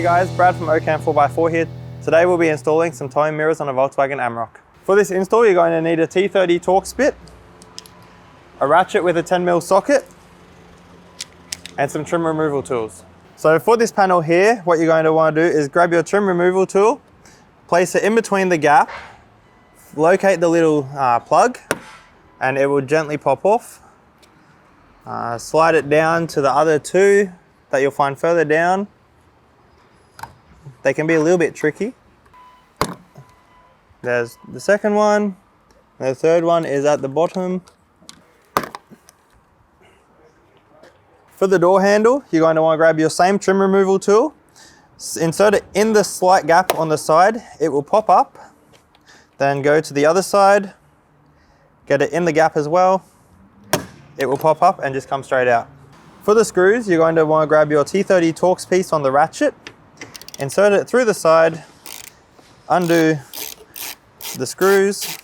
guys, Brad from OCAM 4x4 here. Today we'll be installing some towing mirrors on a Volkswagen Amarok. For this install you're going to need a T30 Torx bit, a ratchet with a 10mm socket, and some trim removal tools. So for this panel here, what you're going to want to do is grab your trim removal tool, place it in between the gap, locate the little plug, and it will gently pop off. Slide it down to the other two that you'll find further down. They can be a little bit tricky. There's the second one. The third one is at the bottom. For the door handle, you're going to want to grab your same trim removal tool, insert it in the slight gap on the side. It will pop up. Then go to the other side, get it in the gap as well. It will pop up and just come straight out. For the screws, you're going to want to grab your T30 Torx piece on the ratchet, insert it through the side, undo the screws.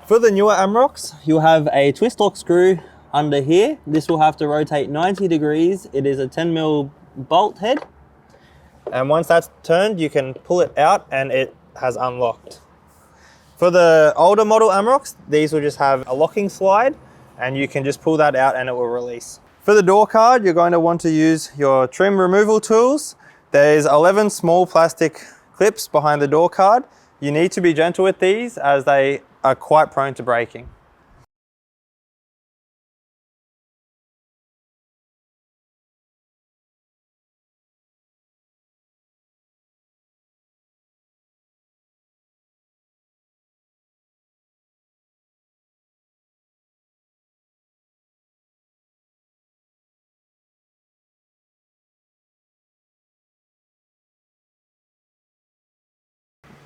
For the newer Amaroks, you'll have a twist lock screw under here. This will have to rotate 90 degrees. It is a 10mm bolt head. And once that's turned, you can pull it out and it has unlocked. For the older model Amaroks, these will just have a locking slide and you can just pull that out and it will release. For the door card, you're going to want to use your trim removal tools. There's 11 small plastic clips behind the door card. You need to be gentle with these as they are quite prone to breaking.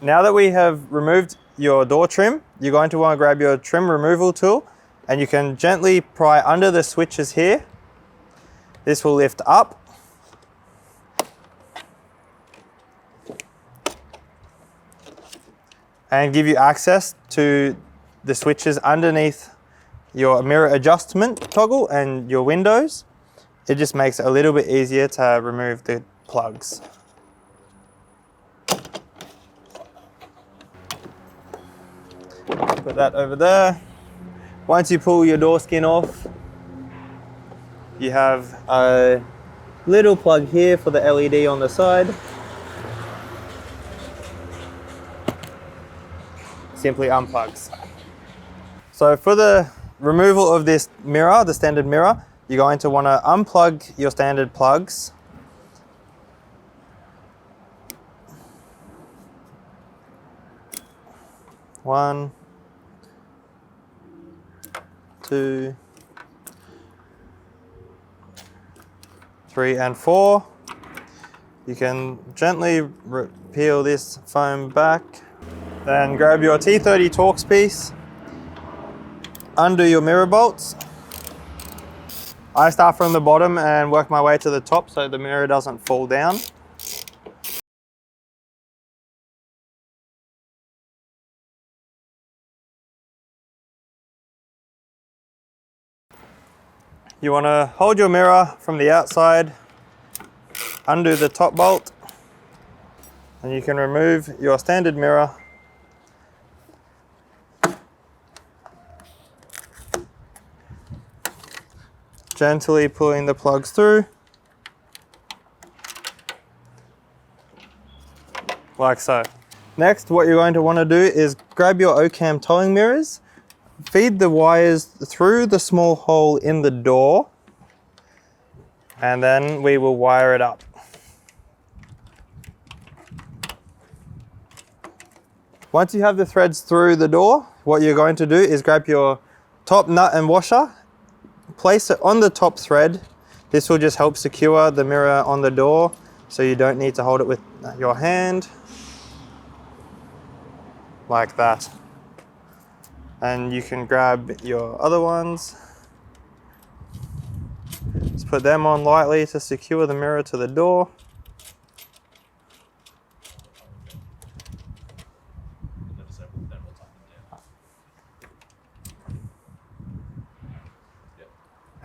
Now that we have removed your door trim, you're going to want to grab your trim removal tool and you can gently pry under the switches here. This will lift up. And give you access to the switches underneath your mirror adjustment toggle and your windows. It just makes it a little bit easier to remove the plugs. Put that over there. Once you pull your door skin off, you have a little plug here for the LED on the side. Simply unplugs. So for the removal of this mirror, the standard mirror, you're going to want to unplug your standard plugs. One, 2, 3, and 4. You can gently peel this foam back. Then grab your T30 Torx piece, undo your mirror bolts. I start from the bottom and work my way to the top so the mirror doesn't fall down. You want to hold your mirror from the outside, undo the top bolt, and you can remove your standard mirror. Gently pulling the plugs through, like so. Next, what you're going to want to do is grab your OCAM Towing Mirrors, feed the wires through the small hole in the door, and then we will wire it up. Once you have the threads through the door, what you're going to do is grab your top nut and washer, place it on the top thread. This will just help secure the mirror on the door so you don't need to hold it with your hand, like that. And you can grab your other ones. Just put them on lightly to secure the mirror to the door.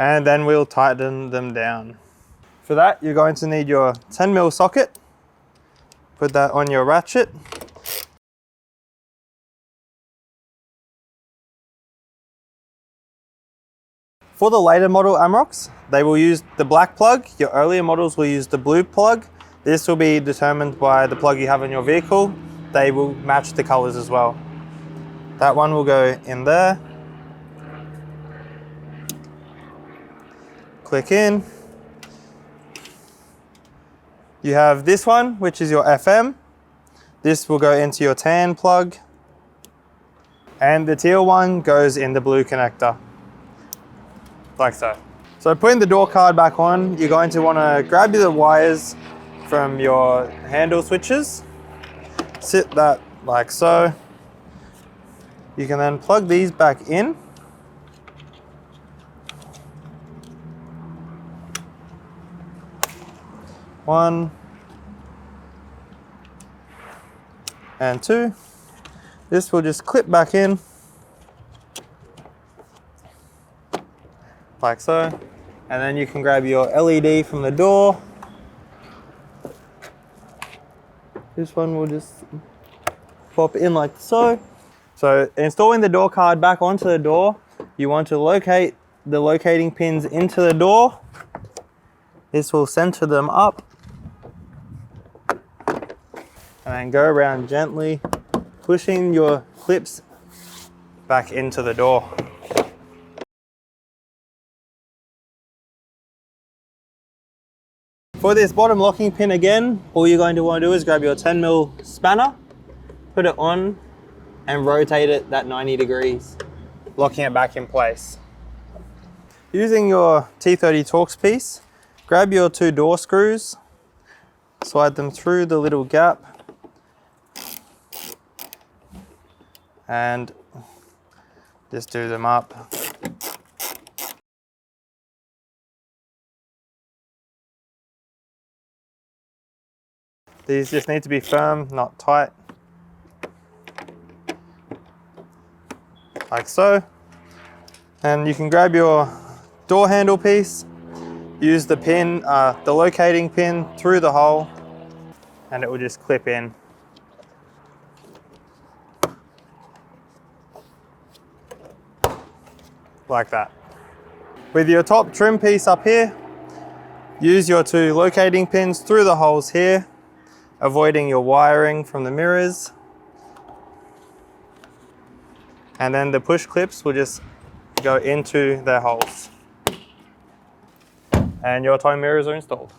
And then we'll tighten them down. For that, you're going to need your 10mm socket. Put that on your ratchet. For the later model Amaroks, they will use the black plug. Your earlier models will use the blue plug. This will be determined by the plug you have in your vehicle. They will match the colors as well. That one will go in there. Click in. You have this one, which is your FM. This will go into your tan plug. And the teal one goes in the blue connector. Like so. So putting the door card back on, you're going to want to grab the wires from your handle switches. Sit that like so. You can then plug these back in. One and two. This will just clip back in like so, and then you can grab your LED from the door. This one will just pop in like so. So installing the door card back onto the door, you want to locate the locating pins into the door. This will center them up. And then go around gently, pushing your clips back into the door. For this bottom locking pin again, all you're going to want to do is grab your 10mm spanner, put it on and rotate it that 90 degrees, locking it back in place. Using your T30 Torx piece, grab your 2 door screws, slide them through the little gap and just do them up. These just need to be firm, not tight. Like so. And you can grab your door handle piece, use the pin, the locating pin through the hole, and it will just clip in. Like that. With your top trim piece up here, use your 2 locating pins through the holes here, avoiding your wiring from the mirrors. And then the push clips will just go into their holes. And your towing mirrors are installed.